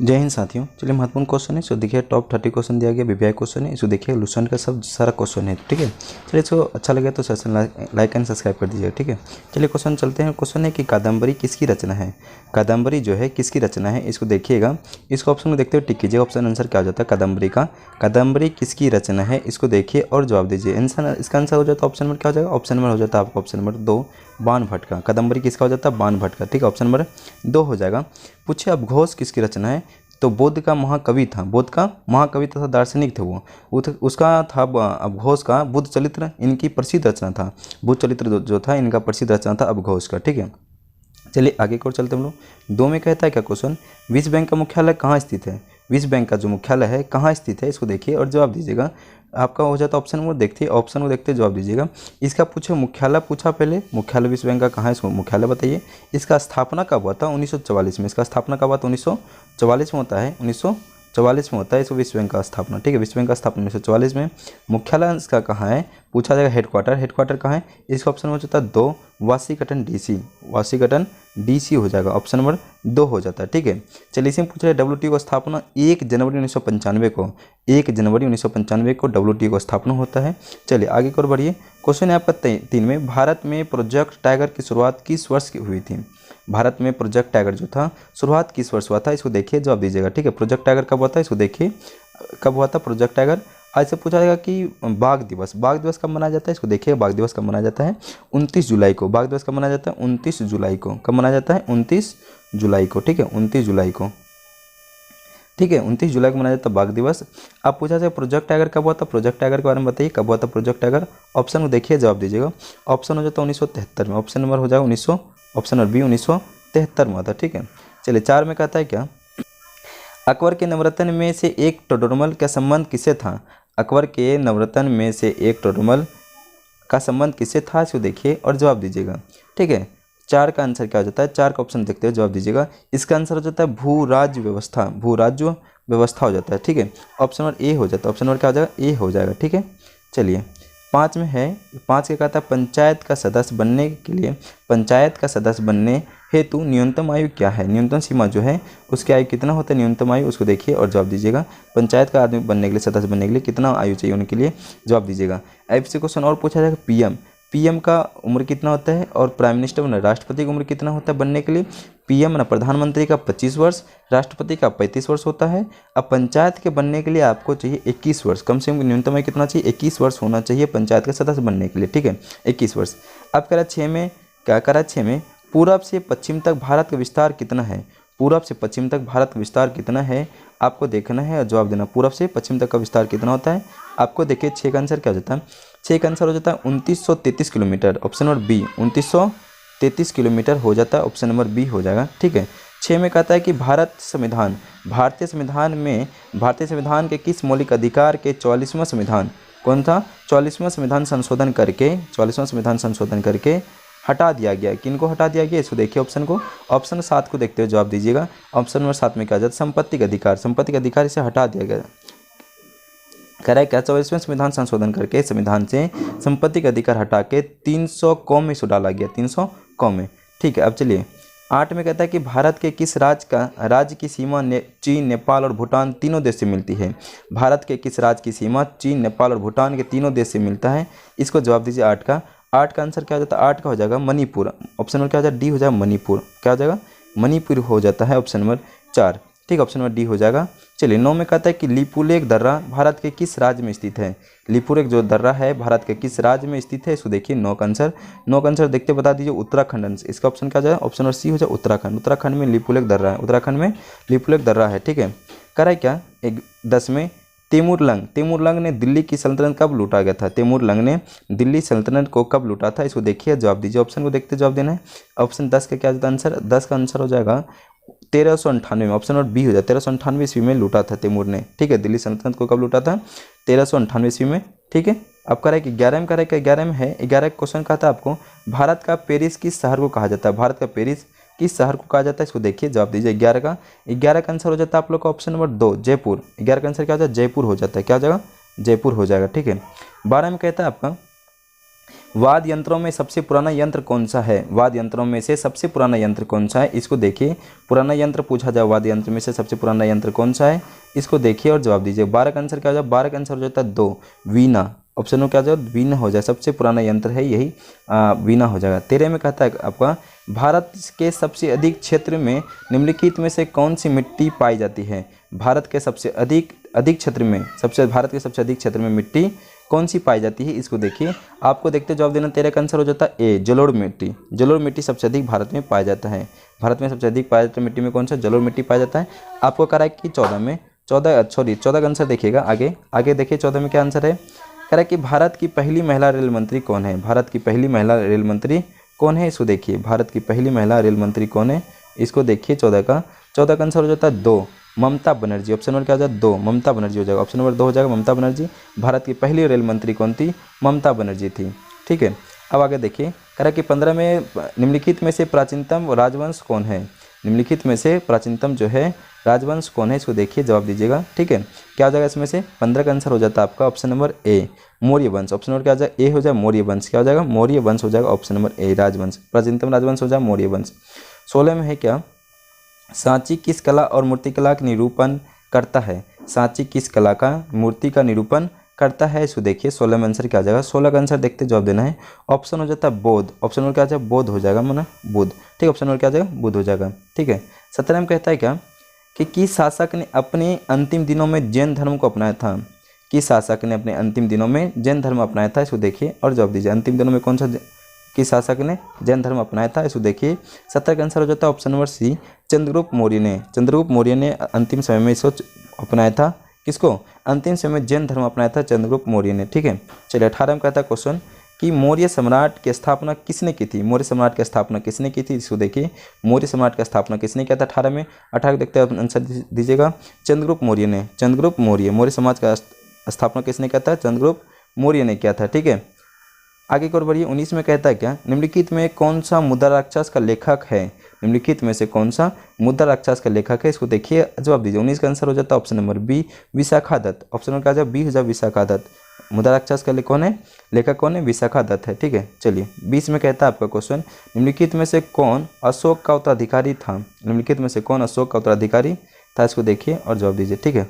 जय हिंद साथियों। चलिए महत्वपूर्ण क्वेश्चन है। इसको देखिए टॉप 30 क्वेश्चन दिया गया, वीवीआई क्वेश्चन है। इसको देखिए लुसेंट का सब सारा क्वेश्चन है, ठीक है। चलिए इसको अच्छा लगे तो सेशन लाइक एंड सब्सक्राइब कर दीजिएगा, ठीक है। चलिए क्वेश्चन चलते हैं। क्वेश्चन है कि कादम्बरी किसकी रचना है। कादम्बरी जो है किसकी रचना है, इसको देखिएगा। इसको ऑप्शन को देखते हुए टिक कीजिएगा। ऑप्शन आंसर क्या हो जाता है, कादम्बरी का। कादम्बरी किसकी रचना है, इसको देखिए और जवाब दीजिए। आंसर इसका आंसर हो जाता है ऑप्शन नंबर क्या हो जाएगा, ऑप्शन नंबर हो जाता है आपका ऑप्शन नंबर 2 बाणभट्ट का। कादम्बरी किसका हो जाता है, बाणभट्ट का, ठीक है। ऑप्शन नंबर 2 हो जाएगा। पूछे अपघोष किसकी रचना है, तो बुद्ध का महाकवि था। बुद्ध का महाकवि तथा दार्शनिक थे वो। उसका था अपघोष का बुद्ध चरित्र इनकी प्रसिद्ध रचना था। बुद्ध चरित्र जो था इनका प्रसिद्ध रचना था अपघोष का, ठीक है। चलिए आगे की ओर चलते हम लोग। 2 में कहता है क्या क्वेश्चन, विश्व बैंक का मुख्यालय कहाँ स्थित है। विश्व बैंक का जो मुख्यालय है कहाँ स्थित है, इसको देखिए और जवाब दीजिएगा। आपका हो जाता है ऑप्शन वो देखते ऑप्शन को देखते जवाब दीजिएगा। इसका पूछे मुख्यालय पूछा, पहले मुख्यालय विश्व बैंक का कहाँ है, इसको मुख्यालय बताइए। इसका स्थापना कब हुआ था, 1944 में। इसका स्थापना कब हुआ था, 1944 में होता है। 1944 में होता है इसको विश्व बैंक का स्थापना, ठीक है। विश्व बैंक का स्थापना 1944 में। मुख्यालय इसका कहाँ है पूछा जाएगा, हेडक्वार्टर। हेडक्वार्टर कहाँ है, इसका ऑप्शन हो जाता है 2 वाशिंगटन डीसी। वाशिंगटन डीसी हो जाएगा, ऑप्शन नंबर 2 हो जाता है, ठीक है। चलिए इसी में पूछ रहे हैं डब्ल्यूटीओ का स्थापना 1 जनवरी 1995 को। 1 जनवरी 1995 को डब्ल्यूटीओ का स्थापना होता है। चलिए आगे की ओर बढ़िए। क्वेश्चन है आपका 3 में, भारत में प्रोजेक्ट टाइगर की शुरुआत किस वर्ष की हुई थी। भारत में प्रोजेक्ट टाइगर जो था शुरुआत किस वर्ष हुआ था, इसको देखिए जवाब दीजिएगा, ठीक है। प्रोजेक्ट टाइगर कब हुआ था, इसको देखिए कब हुआ था प्रोजेक्ट टाइगर। आज से पूछा जाएगा कि बाघ दिवस, बाघ दिवस कब मनाया जाता है, इसको देखिए बाघ दिवस कब मनाया जाता है, 29 जुलाई को। बाघ दिवस कब मनाया जाता है, 29 जुलाई को। कब मनाया जाता है, 29 जुलाई को, ठीक है। 29 जुलाई को, ठीक है। 29 जुलाई को मनाया जाता है बाघ दिवस। अब पूछा जाए प्रोजेक्ट टाइगर कब हुआ था, प्रोजेक्ट टाइगर के बारे में बताइए कब हुआ था प्रोजेक्ट टाइगर। ऑप्शन को देखिए जवाब दीजिएगा। ऑप्शन हो जाता है 1973 में। ऑप्शन नंबर हो जाएगा 1900, ऑप्शन नंबर बी 1973 में हुआ था, ठीक है। चलिए 4 में कहता है क्या, अकबर के नवरत्न में से एक टोडरमल का संबंध किससे था। अकबर के नवरत्न में से एक टोडरमल का संबंध किससे था, इसको देखिए और जवाब दीजिएगा, ठीक है। 4 का आंसर क्या हो जाता है, 4 का ऑप्शन देखते हुए जवाब दीजिएगा। इसका आंसर हो जाता है भू राज्य व्यवस्था। भू राज्य व्यवस्था हो जाता है, ठीक है। ऑप्शन नंबर ए हो जाता है। ऑप्शन नंबर क्या हो जाएगा, ए हो जाएगा, ठीक है। चलिए 5 में है, 5 के कहता है पंचायत का सदस्य बनने के लिए, पंचायत का सदस्य बनने हेतु न्यूनतम आयु क्या है। न्यूनतम सीमा जो है उसकी आयु कितना होता है, न्यूनतम आयु, उसको देखिए और जवाब दीजिएगा। पंचायत का आदमी बनने के लिए, सदस्य बनने के लिए कितना आयु चाहिए उनके लिए, जवाब दीजिएगा। ऐसे क्वेश्चन और पूछा जाएगा, पीएम, पीएम का उम्र कितना होता है और प्राइम मिनिस्टर बनना राष्ट्रपति की उम्र कितना होता है बनने के लिए। पीएम ना प्रधानमंत्री का 25 वर्ष, राष्ट्रपति का 35 वर्ष होता है। अब पंचायत के बनने के लिए आपको चाहिए 21 वर्ष, कम से कम न्यूनतम आयु कितना चाहिए, 21 वर्ष होना चाहिए पंचायत के सदस्य बनने के लिए, ठीक है। 21 वर्ष। अब करा 6 में, क्या करा 6 में, पूरब से पश्चिम तक भारत का विस्तार कितना है। पूरब से पश्चिम तक भारत का विस्तार कितना है आपको देखना है और जवाब देना। पूरब से पश्चिम तक का विस्तार कितना होता है आपको देखिए। 6 का आंसर क्या हो जाता है, 6 का आंसर हो जाता है 2933 kilometre. Option number B 2933 kilometre हो जाता है, ऑप्शन नंबर बी हो जाएगा, ठीक है। 6 में कहता है कि भारतीय संविधान के किस मौलिक अधिकार के 44वां संविधान, कौन था, 44वां संविधान संशोधन करके, 44वां संविधान संशोधन करके हटा दिया गया। किनको हटा दिया गया, इसको देखिए ऑप्शन को। ऑप्शन 7 को देखते हुए जवाब दीजिएगा। ऑप्शन नंबर 7 में क्या जाता है, संपत्ति का अधिकार। संपत्ति का अधिकार इसे हटा दिया गया। कह रहा है क्या, 44वें संविधान संशोधन करके संविधान से संपत्ति का अधिकार हटा के 300 कौम में इसको डाला गया, 300 कौम में, ठीक है। अब चलिए 8 में कहता है कि भारत के किस राज्य की सीमा चीन, नेपाल और भूटान तीनों देश से मिलती है। भारत के किस राज्य की सीमा चीन, नेपाल और भूटान के तीनों देश से मिलता है, इसको जवाब दीजिए। 8 का आंसर क्या हो जाता है, 8 का हो जाएगा मणिपुर। ऑप्शन नंबर क्या हो जाएगा, डी हो जाएगा मणिपुर। क्या हो जाएगा, मणिपुर हो जाता है, ऑप्शन नंबर 4, ठीक, ऑप्शन नंबर डी हो जाएगा। चलिए 9 में कहता है कि लिपुलेख दर्रा भारत के किस राज्य में स्थित है। लिपुलेख जो दर्रा है भारत के किस राज्य में स्थित है, इसको देखिए। 9 का आंसर देखते बता दीजिए, उत्तराखंड। इसका ऑप्शन क्या जाए, ऑप्शन नंबर सी हो जाए उत्तराखंड। उत्तराखंड में लिपुलेख दर्रा है, उत्तराखंड में लिपुलेख दर्रा है, ठीक है। कह रहा है क्या, 10 में तैमूरलंग ने दिल्ली की सल्तनत कब लूटा गया था। तैमूरलंग ने दिल्ली सल्तनत को कब लूटा था, इसको देखिए जवाब दीजिए। ऑप्शन को देखते जवाब देना है। ऑप्शन 10 का क्या जाता है आंसर, 10 का आंसर हो जाएगा 1398 में। ऑप्शन नंबर बी हो जाए, 1398 ईस्वी में लूटा था तैमूर ने, ठीक है। दिल्ली सल्तनत को कब लूटा था, 1398 ईस्वी में, ठीक है। अब कह रहा है कि 11 में, कह रहा है कि 11 में है, 11 क्वेश्चन कहा था आपको, भारत का पेरिस किस शहर को कहा जाता है। भारत का पेरिस किस शहर को कहा जाता है, इसको देखिए जवाब दीजिए। 11 का आंसर हो जाता है आप लोग का ऑप्शन नंबर 2 जयपुर। 11 का आंसर क्या हो जाए, जयपुर हो जाता है। क्या हो जाएगा, जयपुर हो जाएगा, ठीक है। 12 में कहता है आपका वाद्य यंत्रों में सबसे पुराना यंत्र कौन सा है? वाद्य यंत्रों में से सबसे पुराना यंत्र कौन सा है? इसको देखिए, पुराना यंत्र पूछा जाए, वाद्य यंत्र में से सबसे पुराना यंत्र कौन सा है, इसको देखिए और जवाब दीजिए। 12 का आंसर क्या हो जाए? 12 का आंसर हो जाता है 2, वीणा। ऑप्शन में क्या हो जाए? वीणा हो जाए, सबसे पुराना यंत्र है यही वीणा हो जाएगा। 13 में कहता है आपका, भारत के सबसे अधिक क्षेत्र में निम्नलिखित में से कौन सी मिट्टी पाई जाती है? भारत के सबसे अधिक क्षेत्र में, भारत के सबसे अधिक क्षेत्र में मिट्टी कौन सी पाई जाती है, इसको देखिए। आपको देखते जवाब देना। 13 का आंसर हो जाता है ए, जलोढ़ मिट्टी। जलोढ़ मिट्टी सबसे अधिक भारत में पाया जाता है। भारत में सबसे अधिक पाया जाता है मिट्टी में कौन सा? जलोढ़ मिट्टी पाया जाता है। आपको कह रहा है कि 14 का आंसर देखिएगा, आगे देखिए 14 में क्या आंसर है। कह रहा है कि भारत की पहली महिला रेल मंत्री कौन है? भारत की पहली महिला रेल मंत्री कौन है, इसको देखिए। भारत की पहली महिला रेल मंत्री कौन है, इसको देखिए। 14 का आंसर हो जाता है 2, ममता बनर्जी। ऑप्शन नंबर क्या हो जाएगा? 2, ममता बनर्जी हो जाएगा। ऑप्शन नंबर 2 हो जाएगा, ममता बनर्जी। भारत की पहली रेल मंत्री कौन थी? ममता बनर्जी थी। ठीक है, अब आगे देखिए। कह रहा है कि 15 में निम्नलिखित में से प्राचीनतम राजवंश कौन है? निम्नलिखित में से प्राचीनतम जो है राजवंश कौन है, इसको देखिए, जवाब दीजिएगा। ठीक है, क्या हो जाएगा इसमें से? 15 का आंसर हो जाता है आपका ऑप्शन नंबर ए, मौर्य वंश। ऑप्शन नंबर क्या हो जाएगा? ए हो जाए, मौर्य वंश। क्या हो जाएगा? मौर्य वंश हो जाएगा। ऑप्शन नंबर ए, राजवंश। प्राचीनतम राजवंश हो जाए मौर्य वंश। 16 में है क्या? सांची किस कला और मूर्तिकला का निरूपण करता है? सांची किस कला का मूर्ति का निरूपण करता है, इसको देखिए। 16 में आंसर क्या आ जाएगा? 16 का आंसर देखते जवाब देना है। ऑप्शन हो जाता है बोध। ऑप्शन नंबर क्या आ जाएगा? बोध हो जाएगा, माना बुध। ठीक, ऑप्शन नंबर क्या आ जाएगा? बुध हो जाएगा। ठीक है, 17 में कहता है क्या कि किस शासक ने अपने अंतिम दिनों में जैन धर्म को अपनाया था? किस शासक ने अपने अंतिम दिनों में जैन धर्म अपनाया था, इसको देखिए और जवाब दीजिए। अंतिम दिनों में कौन सा किस शासक ने जैन धर्म अपनाया था, इसको देखिए। 17 का आंसर हो जाता है option number C, Chandragupta Maurya ने। चंद्रगुप्त मौर्य ने अंतिम समय में इसको अपनाया था। किसको? अंतिम समय में जैन धर्म अपनाया था चंद्रगुप्त मौर्य ने। ठीक है, चलिए 18 में कहता है क्वेश्चन कि मौर्य सम्राट की स्थापना किसने की थी? मौर्य सम्राट की स्थापना किसने की थी, इसको देखिए। मौर्य सम्राट की स्थापना किसने किया था 18 में? 18 देखते हैं, आंसर दीजिएगा। चंद्रगुप्त मौर्य ने। चंद्रगुप्त मौर्य समाज का स्थापना किसने किया था? चंद्रगुप्त मौर्य ने किया था। ठीक है, आगे की ओर बढ़िए। 19 में कहता है क्या? निम्नलिखित में कौन सा मुद्रा राक्षस का लेखक है? निम्नलिखित में से कौन सा मुद्रा राक्षस का लेखक है, इसको देखिए, जवाब दीजिए। 19 का आंसर हो जाता है option number B, Vishakhadatta. Option number क्या आ जाए? बी हो जाए, विशाखा दत्त। मुद्रा राक्षस का कौन है? लेखक कौन है? विशाखा दत्त है। ठीक है, चलिए 20 में कहता है आपका क्वेश्चन, निम्नलिखित में से कौन अशोक का उत्तराधिकारी था? निम्नलिखित में से कौन अशोक का उत्तराधिकारी था, इसको देखिए और जवाब दीजिए। ठीक है,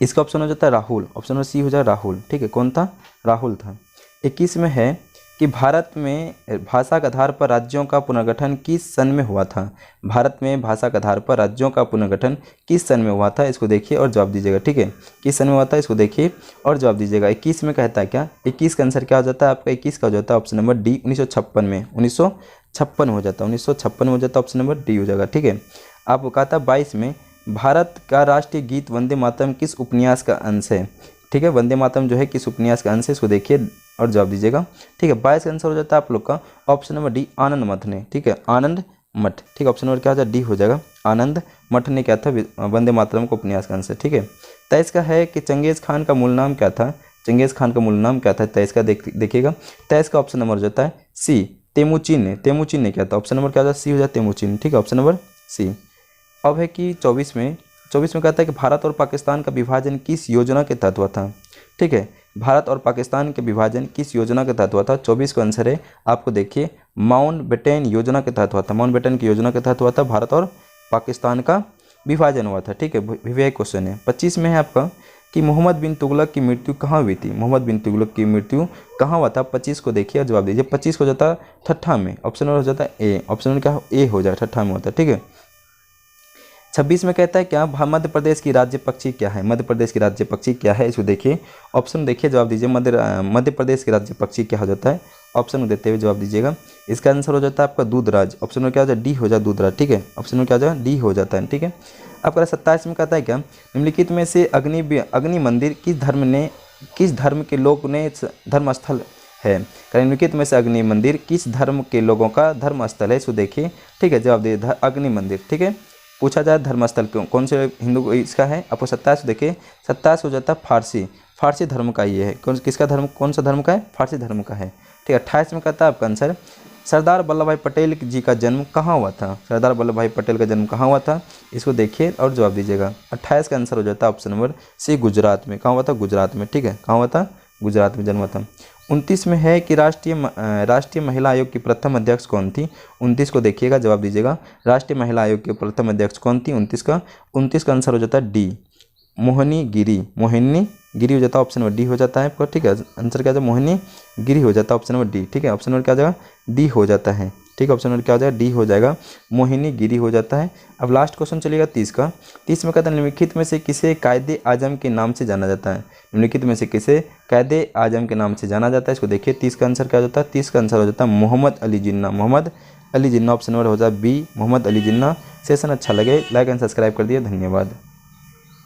इसका ऑप्शन हो जाता है राहुल। ऑप्शन नंबर सी हो जाए, राहुल। ठीक है, कौन था? राहुल था। 21 में है कि भारत में भाषा के आधार पर राज्यों का पुनर्गठन किस सन में हुआ था? भारत में भाषा के आधार पर राज्यों का पुनर्गठन किस सन में हुआ था, इसको देखिए और जवाब दीजिएगा। ठीक है, किस सन में हुआ था, इसको देखिए और जवाब दीजिएगा। 21 में कहता है क्या? 21 का आंसर क्या हो जाता है आपका? 21 का हो जाता है ऑप्शन नंबर डी, 1956 में। 1956 हो जाता है, 1956 हो जाता है, ऑप्शन नंबर डी हो जाएगा। ठीक है, आपको कहा था 22 में भारत का राष्ट्रीय गीत वंदे मातरम किस उपन्यास का अंश है? ठीक है, वंदे मातरम जो है किस उपन्यास का अंश है, इसको देखिए और जवाब दीजिएगा। ठीक है, 22 का आंसर हो जाता है आप लोग का ऑप्शन नंबर डी, आनंद मठ ने। ठीक है, आनंद मठ। ठीक है, ऑप्शन नंबर क्या हो जाए? डी हो जाएगा, आनंद मठ ने क्या था? वंदे मातरम को उपन्यास का अंश है। ठीक है, 23 का है कि चंगेज़ खान का मूल नाम क्या था? चंगेज़ खान का मूल नाम क्या था? 23 का देखिएगा। 23 का ऑप्शन नंबर हो जाता है सी, तेमुचिन ने। तेमुचिन ने क्या था? ऑप्शन नंबर क्या हो जाए? सी हो जाए, तेमुचिन। ठीक है, ऑप्शन नंबर सी। अब है कि 24 में कहता है कि भारत और पाकिस्तान का विभाजन किस योजना के तहत हुआ था? ठीक है, भारत और पाकिस्तान के विभाजन किस योजना के तहत हुआ था? 24 का आंसर है आपको देखिए, माउंटबेटन योजना के तहत हुआ था। माउंटबेटन की योजना के तहत हुआ था, भारत और पाकिस्तान का विभाजन हुआ था। ठीक है, विवेक क्वेश्चन है। 25 में है आपका कि मोहम्मद बिन तुगलक की मृत्यु कहाँ हुई थी? मोहम्मद बिन तुगलक की मृत्यु कहाँ हुआ था? 25 को देखिए जवाब दीजिए। 25 को जाता है ठट्ठा में। ऑप्शन नंबर हो जाता है ए। ऑप्शन नंबर क्या? ए हो जाए, ठट्ठा में होता है। ठीक है, 26 में कहता है क्या? मध्य प्रदेश की राज्य पक्षी क्या है? मध्य प्रदेश की राज्य पक्षी क्या है, इसको देखिए। ऑप्शन देखिए, जवाब दीजिए। मध्य प्रदेश की राज्य पक्षी क्या हो जाता है? ऑप्शन में देते हुए जवाब दीजिएगा। इसका आंसर हो जाता है आपका दूधराज। ऑप्शन में क्या हो जाए? डी हो जाए, दूधराज। ठीक है, ऑप्शन में क्या हो जाए? डी हो जाता है। ठीक है, आपका 27 में कहता है क्या? निम्नलिखित में से अग्नि मंदिर किस धर्म के लोग ने धर्मस्थल है? निम्नलिखित में से अग्नि मंदिर किस धर्म के लोगों का धर्मस्थल है, इसको देखिए। ठीक है, जवाब दीजिए अग्नि मंदिर। ठीक है, पूछा जाए धर्मस्थल कौन से हिंदू को इसका है? आपको 27 देखिए, 27 हो जाता है फारसी धर्म का ये है। किसका धर्म? कौन सा धर्म का है? फारसी धर्म का है। ठीक है, 28 में कहता है आपका आंसर, सरदार वल्लभ भाई पटेल जी का जन्म कहाँ हुआ था? सरदार वल्लभ भाई पटेल का जन्म कहाँ हुआ था, इसको देखिए और जवाब दीजिएगा। 28 का आंसर हो जाता है ऑप्शन नंबर सी, गुजरात में। कहाँ हुआ था? गुजरात में। ठीक है, कहाँ हुआ था? गुजरात में जन्म हुआ था। 29 में है कि राष्ट्रीय महिला आयोग की प्रथम अध्यक्ष कौन थी। 29 को देखिएगा, जवाब दीजिएगा। राष्ट्रीय महिला आयोग की प्रथम अध्यक्ष कौन थी 29 का आंसर हो जाता है डी, मोहिनी गिरी हो जाता है, ऑप्शन नंबर डी हो जाता है आपका। ठीक है, आंसर क्या हो जाए, मोहिनी गिरी हो जाता है, ऑप्शन नंबर डी। ठीक है, ऑप्शन नंबर क्या हो जाएगा, डी हो जाता है। ठीक है, ऑप्शन नंबर क्या हो जाएगा, डी हो जाएगा, मोहिनी गिरी हो जाता है। अब लास्ट क्वेश्चन चलेगा 30 में कहता है निम्नलिखित में से किसे कायदे आजम के नाम से जाना जाता है। निम्नलिखित में से किसे कायदे आजम के नाम से जाना जाता है। इसको देखिए, 30 का आंसर क्या हो जाता है, 30 का आंसर हो जाता है मोहम्मद अली जिन्ना, ऑप्शन नंबर हो जाता है बी, मोहम्मद अली जिन्ना। सेशन अच्छा लगे लाइक एंड सब्सक्राइब कर दिए, धन्यवाद।